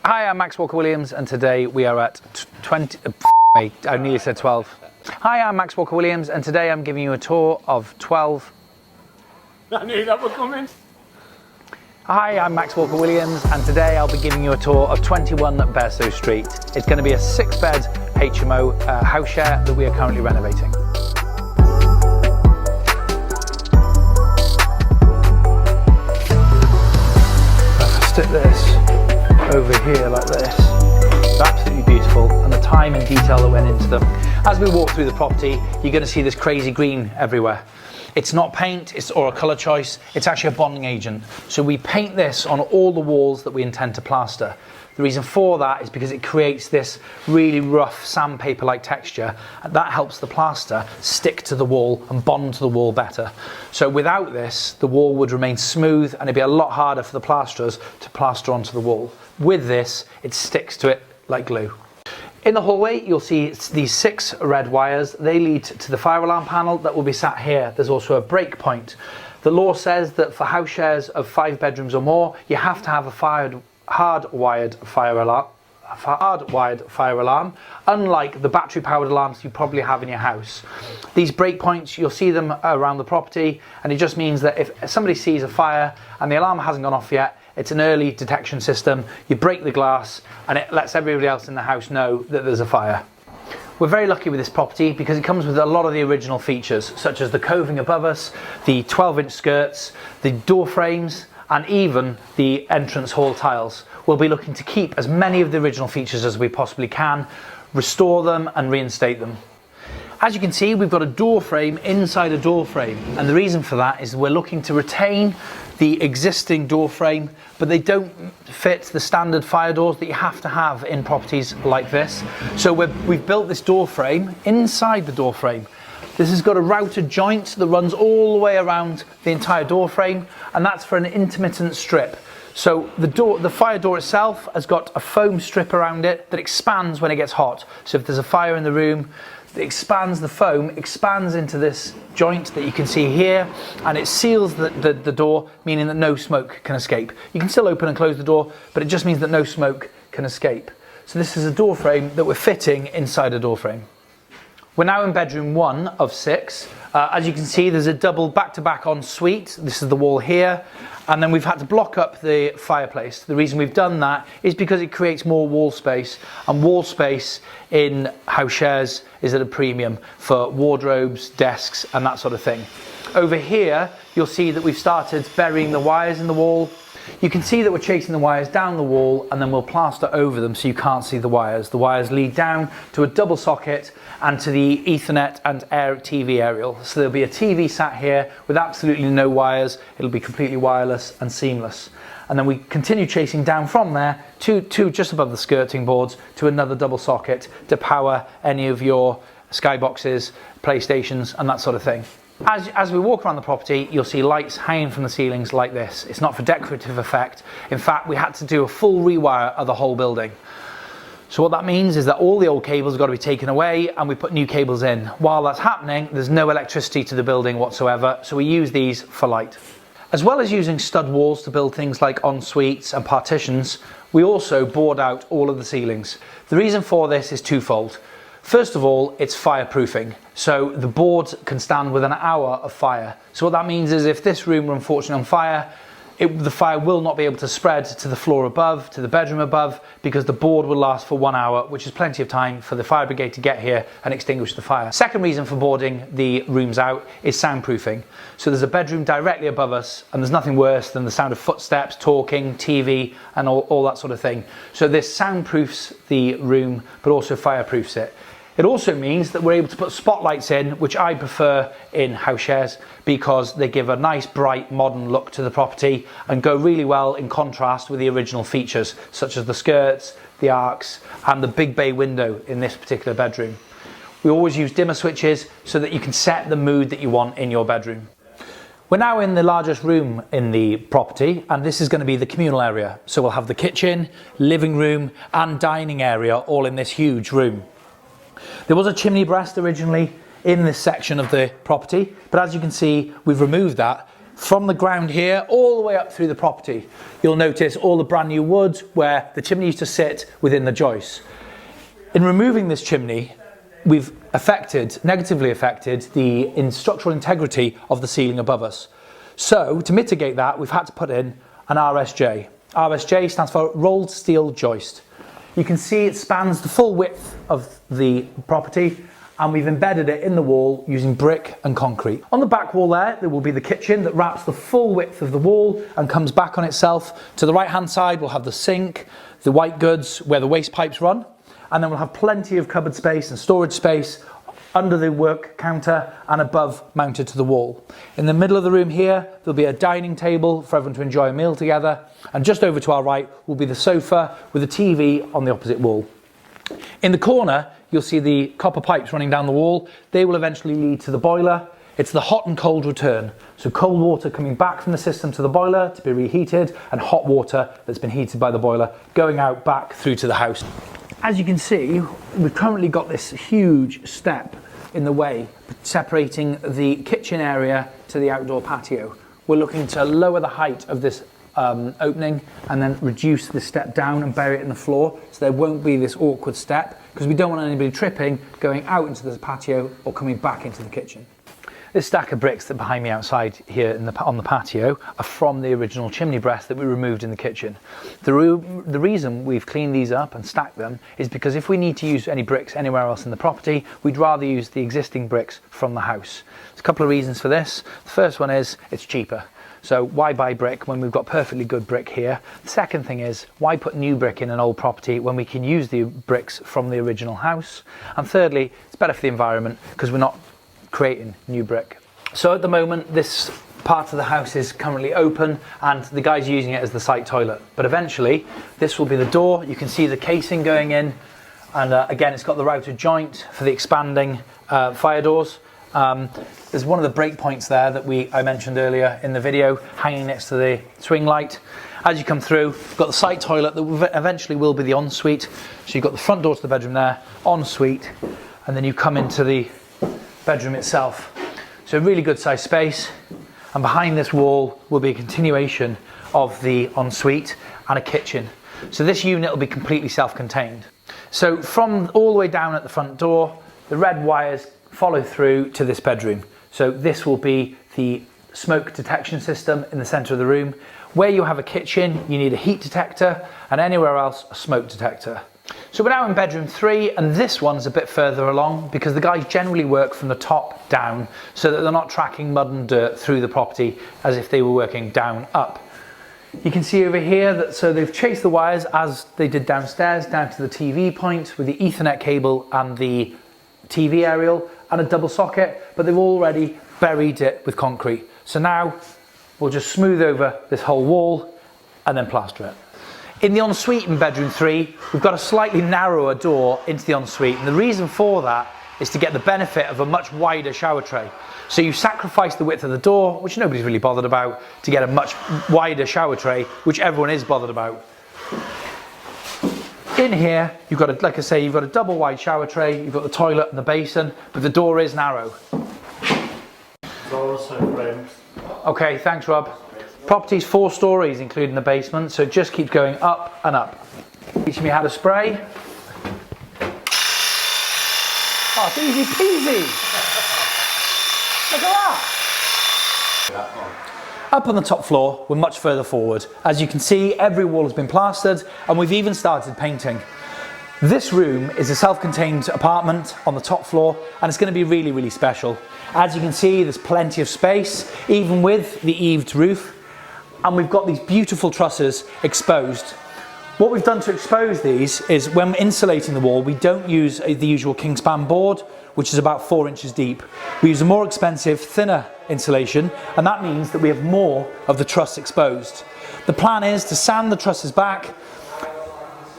Hi, I'm Max Walker&Williams, and today we are at 20... I nearly said 12. Hi, I'm Max Walker&Williams, and today I'm giving you a tour of 12... I knew that would come in. Hi, I'm Max Walker&Williams, and today I'll be giving you a tour of 21 Bairstow Street. It's going to be a 6-bed HMO house share that we are currently renovating. I'll stick this over here like this. They're absolutely beautiful, and the time and detail that went into them. As we walk through the property, you're going to see this crazy green everywhere. It's not paint or a colour choice, it's actually a bonding agent. So we paint this on all the walls that we intend to plaster. The reason for that is because it creates this really rough sandpaper-like texture, and that helps the plaster stick to the wall and bond to the wall better. So without this, the wall would remain smooth and it'd be a lot harder for the plasterers to plaster onto the wall. With this, it sticks to it like glue. In the hallway, you'll see these 6 red wires. They lead to the fire alarm panel that will be sat here. There's also a break point. The law says that for house shares of 5 bedrooms or more, you have to have a hardwired fire alarm, unlike the battery-powered alarms you probably have in your house. These break points, you'll see them around the property, and it just means that if somebody sees a fire and the alarm hasn't gone off yet, it's an early detection system. You break the glass and it lets everybody else in the house know that there's a fire. We're very lucky with this property because it comes with a lot of the original features, such as the coving above us, the 12-inch skirts, the door frames, and even the entrance hall tiles. We'll be looking to keep as many of the original features as we possibly can, restore them and reinstate them. As you can see, we've got a door frame inside a door frame, and the reason for that is we're looking to retain the existing door frame, but they don't fit the standard fire doors that you have to have in properties like this. So we've built this door frame the door frame. This has got a routed joint that runs all the way around the entire door frame, and that's for an intermittent strip. So the fire door itself has got a foam strip around it that expands when it gets hot. So if there's a fire in the room, the foam expands into this joint that you can see here, and it seals the door, meaning that no smoke can escape. You can still open and close the door, but it just means that no smoke can escape. So this is a door frame that we're fitting inside a door frame. We're now in bedroom 1 of 6. As you can see, there's a double back-to-back ensuite. This is the wall here, and then we've had to block up the fireplace. The reason we've done that is because it creates more wall space, and wall space in house shares is at a premium for wardrobes, desks, and that sort of thing. Over here, you'll see that we've started burying the wires in the wall. You can see that we're chasing the wires down the wall, and then we'll plaster over them so you can't see the wires. The wires lead down to a double socket and to the Ethernet and TV aerial. So there'll be a TV sat here with absolutely no wires. It'll be completely wireless and seamless. And then we continue chasing down from there to just above the skirting boards to another double socket to power any of your skyboxes, PlayStations, and that sort of thing. As we walk around the property, you'll see lights hanging from the ceilings like this. It's not for decorative effect. In fact, we had to do a full rewire of the whole building. So what that means is that all the old cables have got to be taken away and we put new cables in. While that's happening, there's no electricity to the building whatsoever, so we use these for light. As well as using stud walls to build things like en-suites and partitions, we also board out all of the ceilings. The reason for this is twofold. First of all, it's fireproofing. So the boards can stand with an hour of fire. So what that means is if this room were unfortunately on fire, the fire will not be able to spread to the floor above, to the bedroom above, because the board will last for 1 hour, which is plenty of time for the fire brigade to get here and extinguish the fire. Second reason for boarding the rooms out is soundproofing. So there's a bedroom directly above us, and there's nothing worse than the sound of footsteps, talking, TV, and all that sort of thing. So this soundproofs the room, but also fireproofs it. It also means that we're able to put spotlights in, which I prefer in house shares because they give a nice, bright, modern look to the property and go really well in contrast with the original features, such as the skirts, the arcs, and the big bay window in this particular bedroom. We always use dimmer switches so that you can set the mood that you want in your bedroom. We're now in the largest room in the property, and this is going to be the communal area. So we'll have the kitchen, living room, and dining area all in this huge room. There was a chimney breast originally in this section of the property, but as you can see, we've removed that from the ground here all the way up through the property. You'll notice all the brand new wood where the chimney used to sit within the joists. In removing this chimney, we've negatively affected the structural integrity of the ceiling above us. So to mitigate that, we've had to put in an RSJ. RSJ stands for rolled steel joist. You can see it spans the full width of the property, and we've embedded it in the wall using brick and concrete. On the back wall there will be the kitchen that wraps the full width of the wall and comes back on itself. To the right hand side we'll have the sink, the white goods where the waste pipes run, and then we'll have plenty of cupboard space and storage space under the work counter and above mounted to the wall. In the middle of the room here there'll be a dining table for everyone to enjoy a meal together, and just over to our right will be the sofa with a TV on the opposite wall. In the corner you'll see the copper pipes running down the wall. They will eventually lead to the boiler. It's the hot and cold return, so cold water coming back from the system to the boiler to be reheated, and hot water that's been heated by the boiler going out back through to the house. As you can see, we've currently got this huge step in the way separating the kitchen area to the outdoor patio. We're looking to lower the height of this opening and then reduce the step down and bury it in the floor, so there won't be this awkward step, because we don't want anybody tripping going out into the patio or coming back into the kitchen. This stack of bricks that behind me outside here on the patio are from the original chimney breast that we removed in the kitchen. The reason we've cleaned these up and stacked them is because if we need to use any bricks anywhere else in the property, we'd rather use the existing bricks from the house. There's a couple of reasons for this. The first one is it's cheaper. So why buy brick when we've got perfectly good brick here? The second thing is, why put new brick in an old property when we can use the bricks from the original house? And thirdly, it's better for the environment because we're not creating new brick. So at the moment this part of the house is currently open and the guy's using it as the site toilet, but eventually this will be the door. You can see the casing going in, and again it's got the routed joint for the expanding fire doors. There's one of the break points there that I mentioned earlier in the video, hanging next to the swing light. As you come through, you've got the site toilet that eventually will be the ensuite. So you've got the front door to the bedroom there, ensuite, and then you come into the bedroom itself. So a really good sized space, and behind this wall will be a continuation of the ensuite and a kitchen. So this unit will be completely self-contained. So from all the way down at the front door, the red wires follow through to this bedroom. So this will be the smoke detection system in the center of the room. Where you have a kitchen, you need a heat detector, and anywhere else, a smoke detector. So we're now in bedroom 3, and this one's a bit further along because the guys generally work from the top down so that they're not tracking mud and dirt through the property as if they were working down up. You can see over here that so they've chased the wires as they did downstairs down to the TV point with the Ethernet cable and the TV aerial and a double socket, but they've already buried it with concrete. So now we'll just smooth over this whole wall and then plaster it. In the ensuite in bedroom 3, we've got a slightly narrower door into the ensuite, and the reason for that is to get the benefit of a much wider shower tray. So you sacrifice the width of the door, which nobody's really bothered about, to get a much wider shower tray, which everyone is bothered about. In here, you've got, like I say, you've got a double wide shower tray, you've got the toilet and the basin, but the door is narrow. Also framed. Okay, thanks Rob. Property's 4 stories, including the basement, so it just keeps going up and up. Teaching me how to spray. Oh, it's easy peasy. Look at that. Up on the top floor, we're much further forward. As you can see, every wall has been plastered, and we've even started painting. This room is a self-contained apartment on the top floor, and it's going to be really, really special. As you can see, there's plenty of space, even with the eaved roof. And we've got these beautiful trusses exposed. What we've done to expose these is when insulating the wall, we don't use the usual Kingspan board, which is about 4 inches deep. We use a more expensive, thinner insulation, and that means that we have more of the truss exposed. The plan is to sand the trusses back,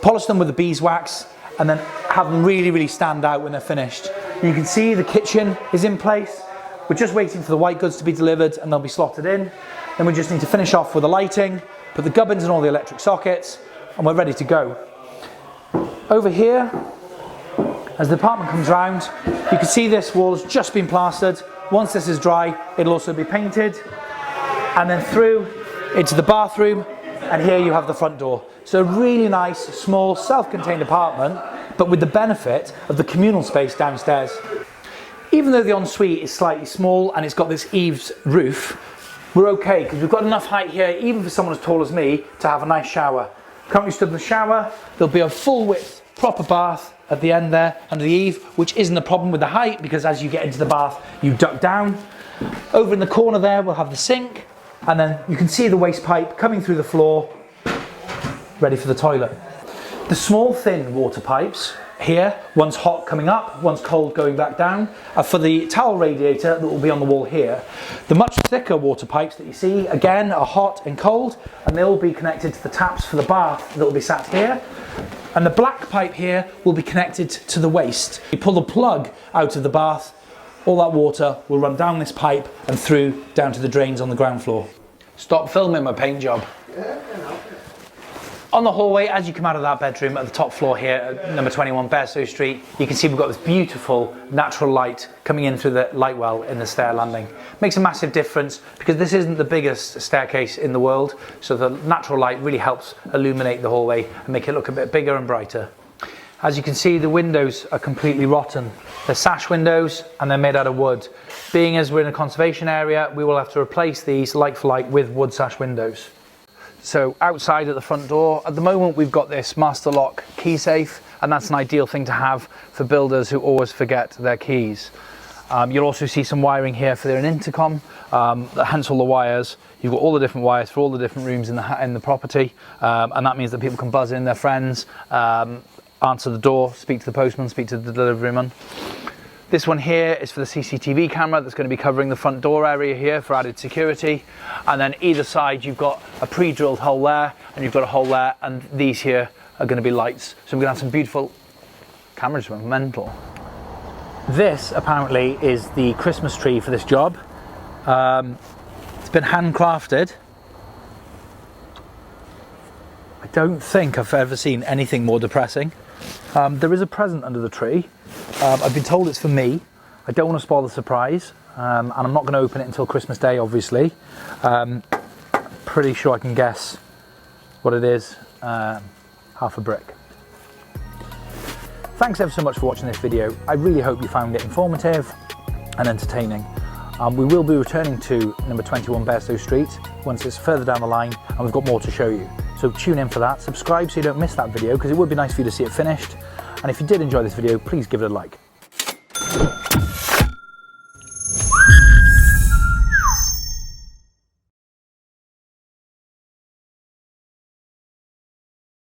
polish them with the beeswax, and then have them really, really stand out when they're finished. And you can see the kitchen is in place. We're just waiting for the white goods to be delivered and they'll be slotted in. Then we just need to finish off with the lighting, put the gubbins in all the electric sockets, and we're ready to go. Over here, As the apartment comes round, you can see this wall has just been plastered. Once this is dry, it'll also be painted. And then through into the bathroom, and here you have the front door. So a really nice, small, self-contained apartment, but with the benefit of the communal space downstairs. Even though the ensuite is slightly small and it's got this eaves roof, we're okay because we've got enough height here, even for someone as tall as me, to have a nice shower. Currently stood in the shower, there'll be a full width, proper bath at the end there under the eave, which isn't a problem with the height because as you get into the bath, you duck down. Over in the corner there, we'll have the sink, and then you can see the waste pipe coming through the floor, ready for the toilet. The small thin water pipes here, one's hot coming up, one's cold going back down, are for the towel radiator that will be on the wall here. The much thicker water pipes that you see, again, are hot and cold, and they'll be connected to the taps for the bath that will be sat here. And the black pipe here will be connected to the waste. You pull the plug out of the bath, all that water will run down this pipe and through down to the drains on the ground floor. Stop filming my paint job. On the hallway, as you come out of that bedroom at the top floor here at number 21 Bairstow Street, you can see we've got this beautiful natural light coming in through the light well in the stair landing. Makes a massive difference because this isn't the biggest staircase in the world, so the natural light really helps illuminate the hallway and make it look a bit bigger and brighter. As you can see, the windows are completely rotten. They're sash windows and they're made out of wood. Being as we're in a conservation area, we will have to replace these like for like with wood sash windows. So outside at the front door, at the moment we've got this master lock key safe, and that's an ideal thing to have for builders who always forget their keys. You'll also see some wiring here for an intercom, hence all the wires. You've got all the different wires for all the different rooms in the property, and that means that people can buzz in their friends, answer the door, speak to the postman, speak to the deliveryman. This one here is for the CCTV camera that's going to be covering the front door area here for added security. And then either side you've got a pre-drilled hole there, and you've got a hole there, and these here are going to be lights. So we're going to have some beautiful cameras, mental. This apparently is the Christmas tree for this job. It's been handcrafted. I don't think I've ever seen anything more depressing. There is a present under the tree. I've been told it's for me. I don't want to spoil the surprise, and I'm not going to open it until Christmas Day, obviously. Pretty sure I can guess what it is. Half a brick. Thanks ever so much for watching this video. I really hope you found it informative and entertaining. We will be returning to number 21 Bairstow Street once it's further down the line, and we've got more to show you. So tune in for that, subscribe so you don't miss that video, because it would be nice for you to see it finished. And if you did enjoy this video, please give it a like.